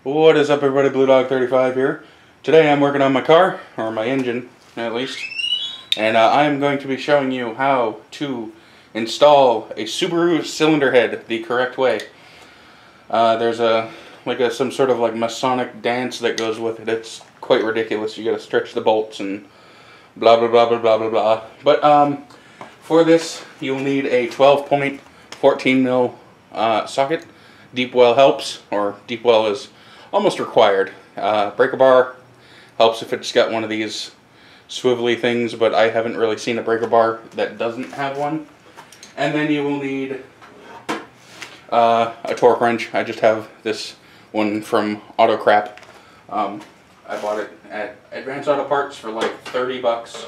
What is up, everybody? Blue Dog 35 here. Today I'm working on my car, or my engine at least, and I am going to be showing you how to install a Subaru cylinder head the correct way. There's some sort of like Masonic dance that goes with it. It's quite ridiculous. You gotta stretch the bolts and blah blah blah blah blah blah blah. But for this you'll need a 12.14 mil socket. Deep well helps, or deep well is almost required. Breaker bar helps if it's got one of these swivelly things, but I haven't really seen a breaker bar that doesn't have one. And then you will need a torque wrench. I just have this one from Auto Crap. I bought it at Advanced Auto Parts for like 30 bucks.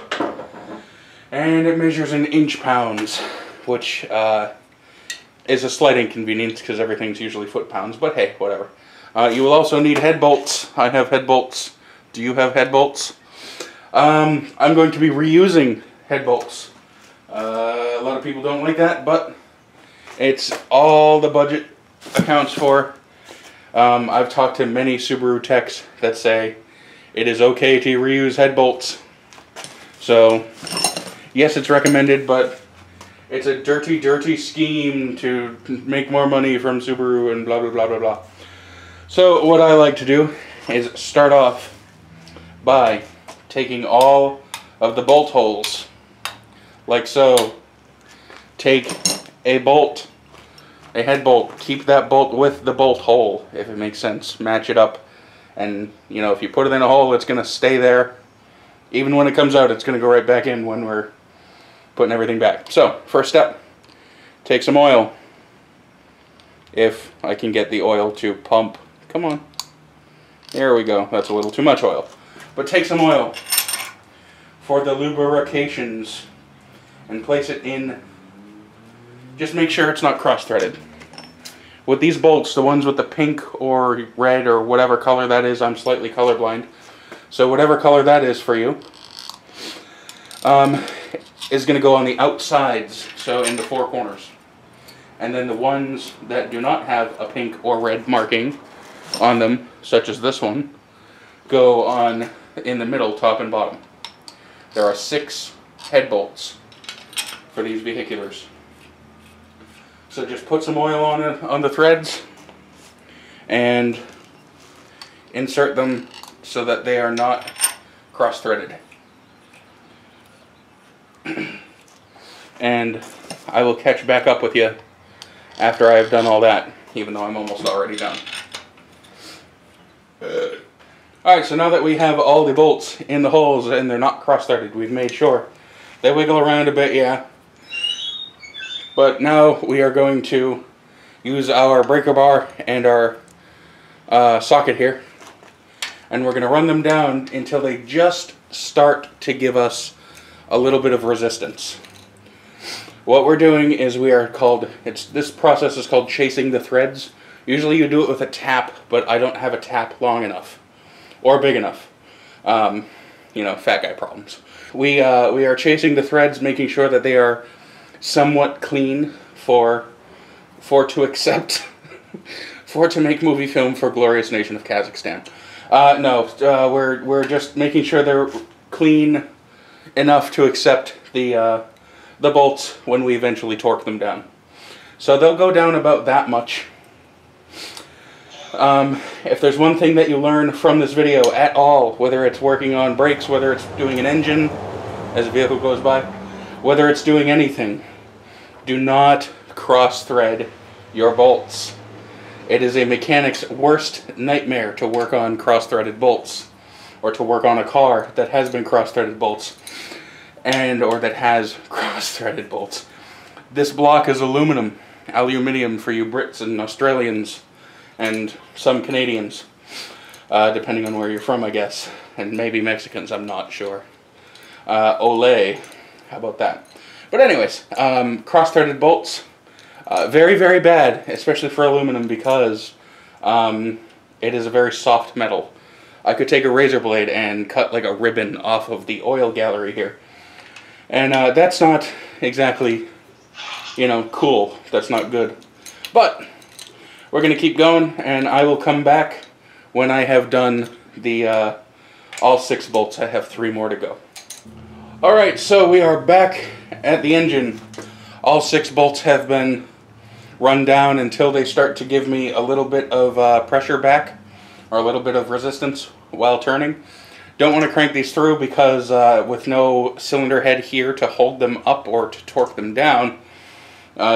And it measures in inch-pounds, which is a slight inconvenience because everything's usually foot-pounds, but hey, whatever. You will also need head bolts. I have head bolts. Do you have head bolts? I'm going to be reusing head bolts. A lot of people don't like that, but it's all the budget accounts for. I've talked to many Subaru techs that say it is okay to reuse head bolts. So, yes, it's recommended, but it's a dirty, dirty scheme to make more money from Subaru and blah, blah, blah, blah, blah. So what I like to do is start off by taking all of the bolt holes, like so. Take a bolt, a head bolt, keep that bolt with the bolt hole, if it makes sense. Match it up, and you know, if you put it in a hole, it's going to stay there. Even when it comes out, it's going to go right back in when we're putting everything back. So, first step, take some oil. If I can get the oil to pump. Come on. There we go. That's a little too much oil. But take some oil for the lubrications and place it in. Just make sure it's not cross-threaded. With these bolts, the ones with the pink or red or whatever color that is, I'm slightly colorblind. So whatever color that is for you, is going to go on the outsides, so in the four corners. And then the ones that do not have a pink or red marking on them, such as this one, go on in the middle, top and bottom. There are 6 head bolts for these vehiculars. So just put some oil on the threads and insert them so that they are not cross-threaded. And I will catch back up with you after I have done all that, even though I'm almost already done. Alright, so now that we have all the bolts in the holes and they're not cross-threaded, we've made sure. They wiggle around a bit, yeah. But now we are going to use our breaker bar and our socket here. And we're going to run them down until they just start to give us a little bit of resistance. What we're doing is this process is called chasing the threads. Usually you do it with a tap, but I don't have a tap long enough or big enough. You know, fat guy problems. We are chasing the threads, making sure that they are somewhat clean for to accept for to make movie film for glorious nation of Kazakhstan. We're just making sure they're clean enough to accept the bolts when we eventually torque them down. So they'll go down about that much. If there's one thing that you learn from this video at all, whether it's working on brakes, whether it's doing an engine as a vehicle goes by, whether it's doing anything, do not cross-thread your bolts. It is a mechanic's worst nightmare to work on cross-threaded bolts, or to work on a car that has been cross-threaded bolts, or that has cross-threaded bolts. This block is aluminium for you Brits and Australians, and some Canadians, depending on where you're from, I guess, and maybe Mexicans, I'm not sure. Olay, how about that? But anyways, cross-threaded bolts, very, very bad, especially for aluminum, because it is a very soft metal. I could take a razor blade and cut like a ribbon off of the oil gallery here. And that's not exactly, you know, cool. That's not good. But we're going to keep going, and I will come back when I have done the all 6 bolts. I have 3 more to go. Alright, so we are back at the engine. All 6 bolts have been run down until they start to give me a little bit of pressure back, or a little bit of resistance while turning. Don't want to crank these through because with no cylinder head here to hold them up or to torque them down,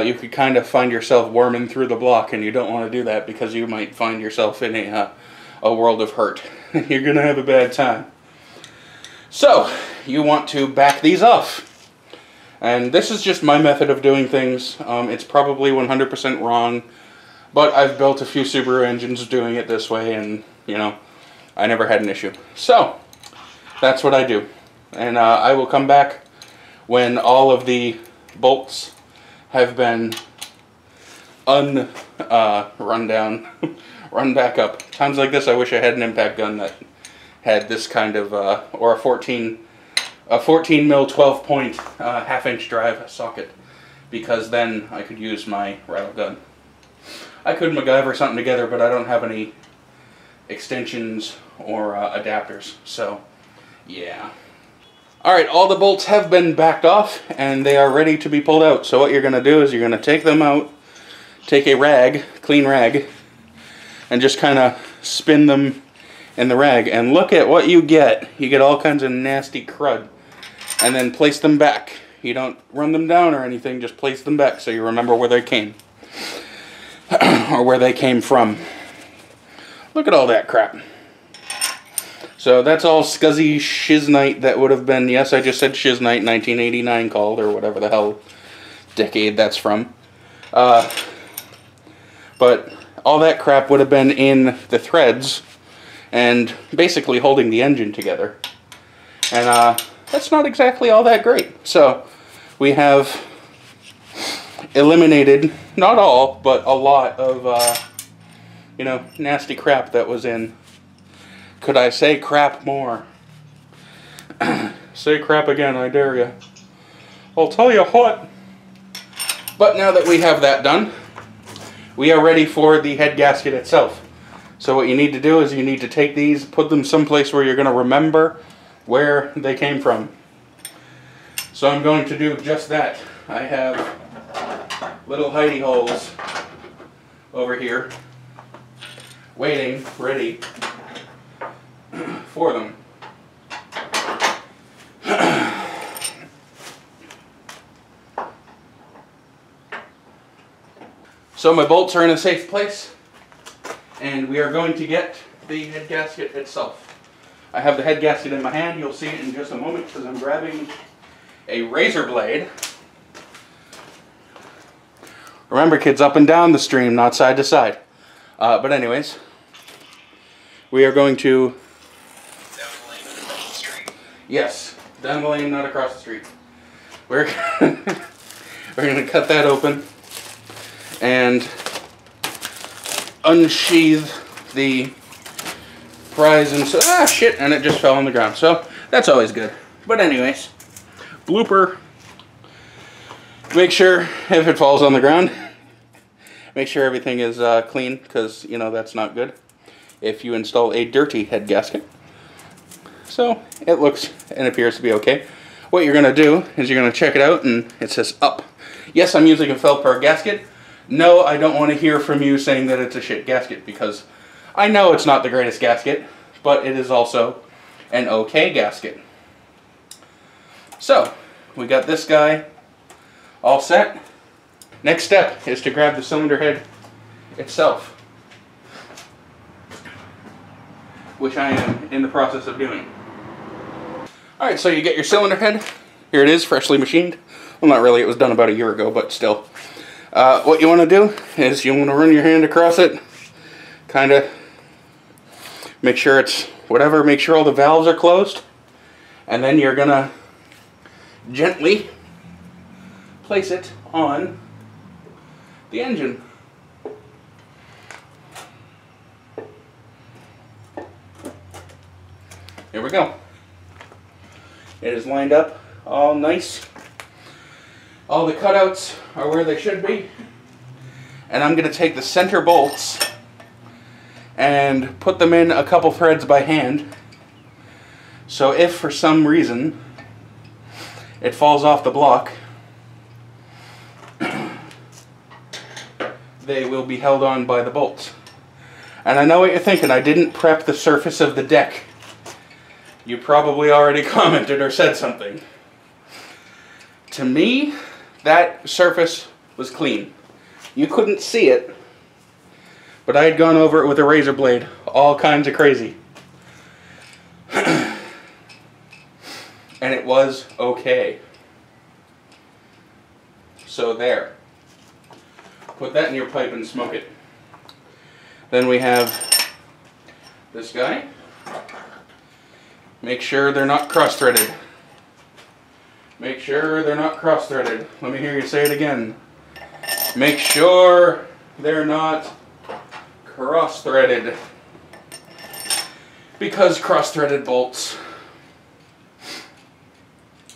you could kind of find yourself worming through the block, and you don't want to do that because you might find yourself in a world of hurt. You're going to have a bad time. So, you want to back these off. And this is just my method of doing things. It's probably 100% wrong, but I've built a few Subaru engines doing it this way, and, you know, I never had an issue. So, that's what I do. And I will come back when all of the bolts have been run down, run back up. Times like this, I wish I had an impact gun that had this kind of, or a 14 mil 12 point half-inch drive socket, because then I could use my rattle gun. I could MacGyver something together, but I don't have any extensions or adapters, so yeah. Alright, all the bolts have been backed off and they are ready to be pulled out. So what you're going to do is you're going to take them out, take a rag, clean rag, and just kind of spin them in the rag, and look at what you get. You get all kinds of nasty crud. And then place them back. You don't run them down or anything, just place them back so you remember where they came. Or where they came from. Look at all that crap. So that's all scuzzy shiznite that would have been, yes, I just said shiznite, 1989 called, or whatever the hell decade that's from. But all that crap would have been in the threads and basically holding the engine together. And that's not exactly all that great. So we have eliminated, not all, but a lot of, you know, nasty crap that was in. Could I say crap more? Say crap again, I dare you. I'll tell you what. But now that we have that done, we are ready for the head gasket itself. So what you need to do is you need to take these, put them someplace where you're going to remember where they came from. So I'm going to do just that. I have little hidey holes over here, waiting, ready for them. So my bolts are in a safe place, and we are going to get the head gasket itself. I have the head gasket in my hand. You'll see it in just a moment because I'm grabbing a razor blade. Remember, kids, up and down the stream, not side to side. But anyways, we are going to... Down the lane, not across the street. Yes, down the lane, not across the street. We're going to cut that open and unsheath the prize, and so, ah, shit, and it just fell on the ground. So that's always good. But anyways, blooper. Make sure if it falls on the ground, make sure everything is clean, because you know that's not good if you install a dirty head gasket. So it looks and appears to be okay. What you're going to do is you're going to check it out, and it says up. Yes, I'm using a Feldspar gasket. No, I don't want to hear from you saying that it's a shit gasket, because I know it's not the greatest gasket, but it is also an okay gasket. So, we got this guy all set. Next step is to grab the cylinder head itself, which I am in the process of doing. Alright, so you get your cylinder head. Here it is, freshly machined. Well, not really, it was done about a year ago, but still. What you want to do is you want to run your hand across it, kind of make sure it's whatever, make sure all the valves are closed, and then you're going to gently place it on the engine. Here we go. It is lined up all nice. All the cutouts are where they should be. And I'm going to take the center bolts and put them in a couple threads by hand. So if for some reason it falls off the block, they will be held on by the bolts. And I know what you're thinking, I didn't prep the surface of the deck. You probably already commented or said something. To me, that surface was clean. You couldn't see it, but I had gone over it with a razor blade, all kinds of crazy. And it was okay. So there. Put that in your pipe and smoke it. Then we have this guy. Make sure they're not cross-threaded. Make sure they're not cross-threaded. Let me hear you say it again. Make sure they're not cross-threaded. Because cross-threaded bolts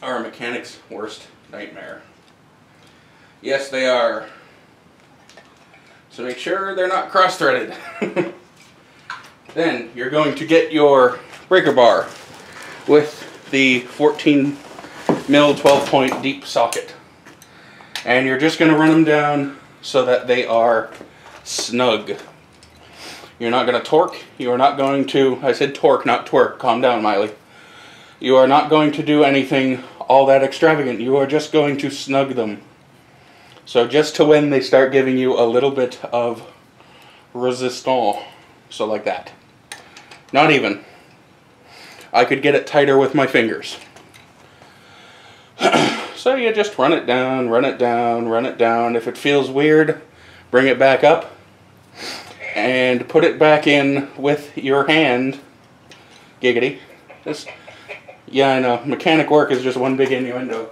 are a mechanic's worst nightmare. Yes, they are. So make sure they're not cross-threaded. Then you're going to get your breaker bar with the 14 mil 12-point deep socket. And you're just going to run them down so that they are snug. You're not going to torque. You are not going to, I said torque, not twerk. Calm down, Miley. You are not going to do anything all that extravagant. You are just going to snug them. So just to when they start giving you a little bit of resistance. So like that. Not even. I could get it tighter with my fingers. So you just run it down, run it down, run it down. If it feels weird, bring it back up and put it back in with your hand. Giggity. Yeah, I know. Mechanic work is just one big innuendo.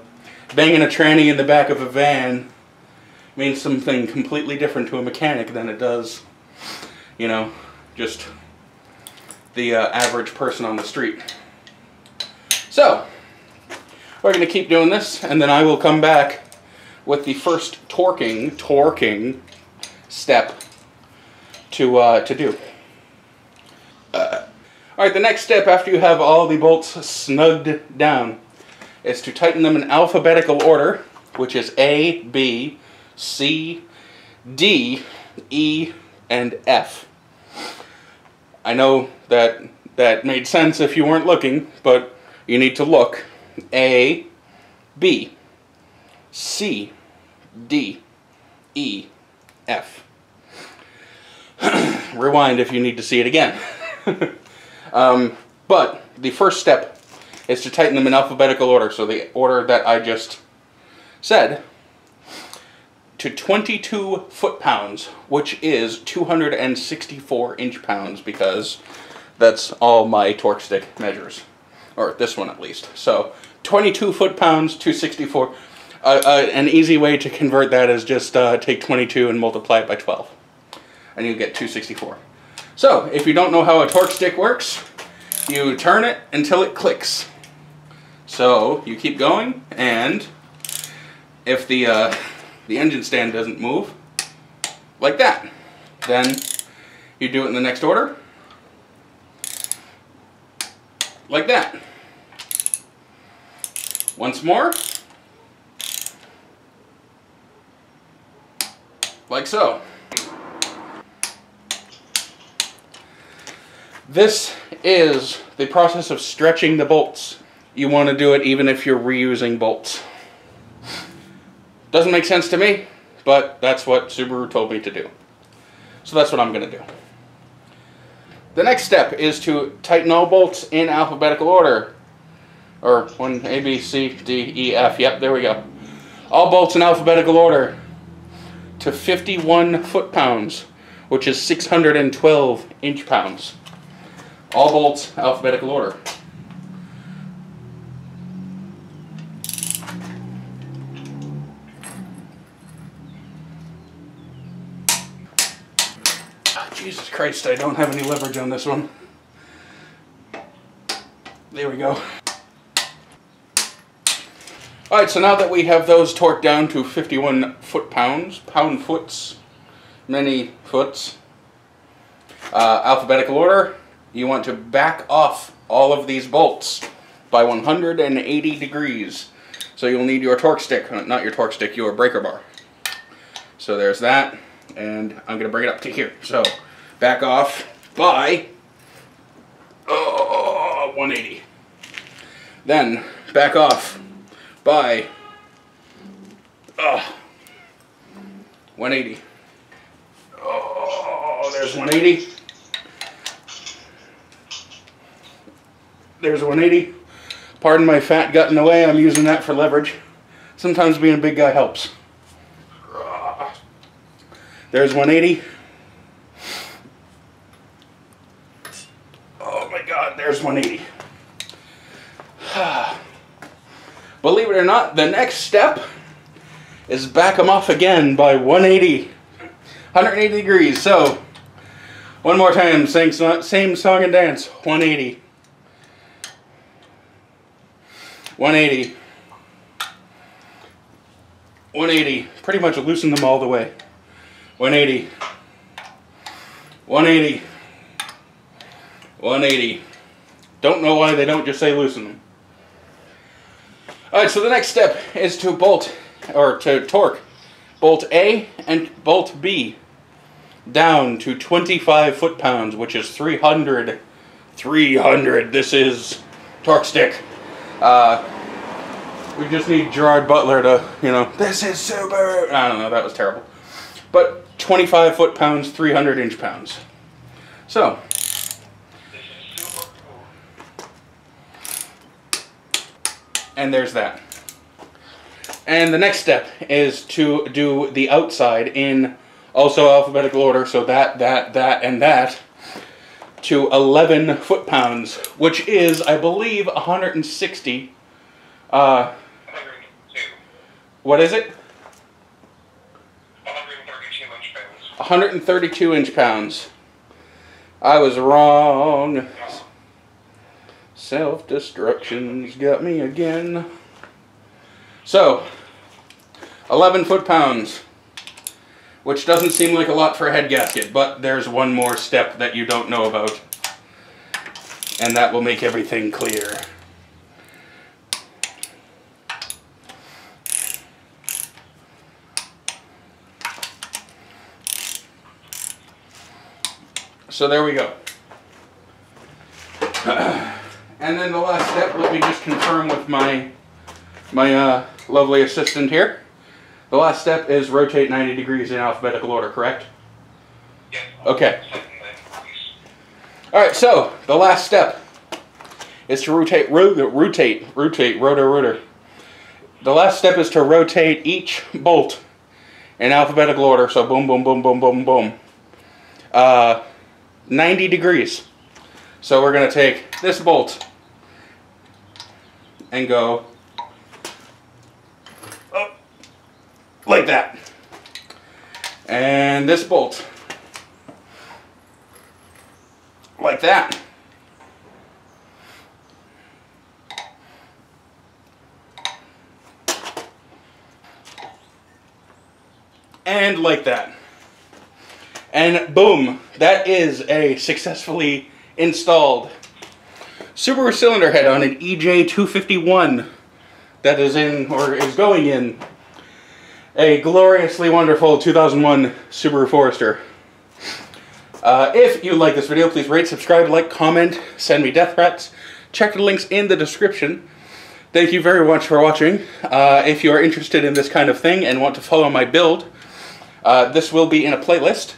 Banging a tranny in the back of a van means something completely different to a mechanic than it does, you know, just the average person on the street. So, we're going to keep doing this, and then I will come back with the first torquing step to do. Alright, the next step after you have all the bolts snugged down is to tighten them in alphabetical order, which is A, B, C, D, E, and F. I know that made sense if you weren't looking, but you need to look. A, B, C, D, E, F. Rewind if you need to see it again. But the first step is to tighten them in alphabetical order, so the order that I just said, to 22 foot-pounds, which is 264 inch-pounds, because that's all my torque stick measures. Or this one at least. So 22 foot-pounds, 264. An easy way to convert that is just take 22 and multiply it by 12. And you get 264. So, if you don't know how a torque stick works, you turn it until it clicks. So, you keep going, and if the engine stand doesn't move, like that, then you do it in the next order, like that. Once more, like so. This is the process of stretching the bolts. You want to do it even if you're reusing bolts. Doesn't make sense to me, but that's what Subaru told me to do. So that's what I'm going to do. The next step is to tighten all bolts in alphabetical order. Or one, A, B, C, D, E, F. Yep, there we go. All bolts in alphabetical order to 51 foot-pounds, which is 612 inch-pounds. All bolts, alphabetical order. Oh, Jesus Christ, I don't have any leverage on this one. There we go. Alright, so now that we have those torqued down to 51 foot-pounds, pound-foots, many foots, Alphabetical order, you want to back off all of these bolts by 180 degrees. So you'll need your torque stick, not your torque stick, your breaker bar. So there's that, and I'm going to bring it up to here. So back off by 180. Then back off by 180. Oh, there's 180. There's 180. Pardon my fat gut in the way, I'm using that for leverage. Sometimes being a big guy helps. There's 180. Oh my God, there's 180. Believe it or not, the next step is back them off again by 180. 180 degrees. So, one more time, same song and dance. 180. 180. 180. Pretty much loosen them all the way. 180. 180. 180. Don't know why they don't just say loosen them. Alright, so the next step is to bolt, or to torque, bolt A and bolt B down to 25 foot-pounds, which is 300. 300. This is torque stick. We just need Gerard Butler to, you know, this is Subaru. I don't know, that was terrible. But 25 foot-pounds, 300 inch-pounds. So. And there's that. And the next step is to do the outside in also alphabetical order, so that, and that, to 11 foot-pounds, which is, I believe, 160. 132. What is it? 132 inch-pounds. 132 inch-pounds. I was wrong. Self-destruction's got me again. So, 11 foot-pounds, which doesn't seem like a lot for a head gasket, but there's one more step that you don't know about, and that will make everything clear. So there we go. And then the last step, let me just confirm with my lovely assistant here. The last step is rotate 90 degrees in alphabetical order, correct? Yeah. Okay. Alright, so the last step is to rotate. The last step is to rotate each bolt in alphabetical order, so boom, boom, boom, boom, boom, boom. 90 degrees. So we're going to take this bolt and go up like that. And this bolt like that. And like that. And boom, that is a successfully installed Subaru cylinder head on an EJ251 that is in, or is going in, a gloriously wonderful 2001 Subaru Forester. If you like this video, please rate, subscribe, like, comment, send me death threats. Check the links in the description. Thank you very much for watching. If you are interested in this kind of thing and want to follow my build, this will be in a playlist.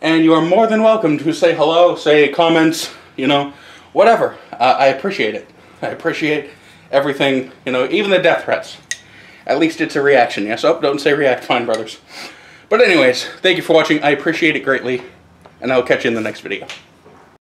And you are more than welcome to say hello, say comments, you know, whatever. I appreciate it. I appreciate everything, you know, even the death threats. At least it's a reaction, yes? Oh, don't say react, fine, brothers. But anyways, thank you for watching. I appreciate it greatly. And I'll catch you in the next video.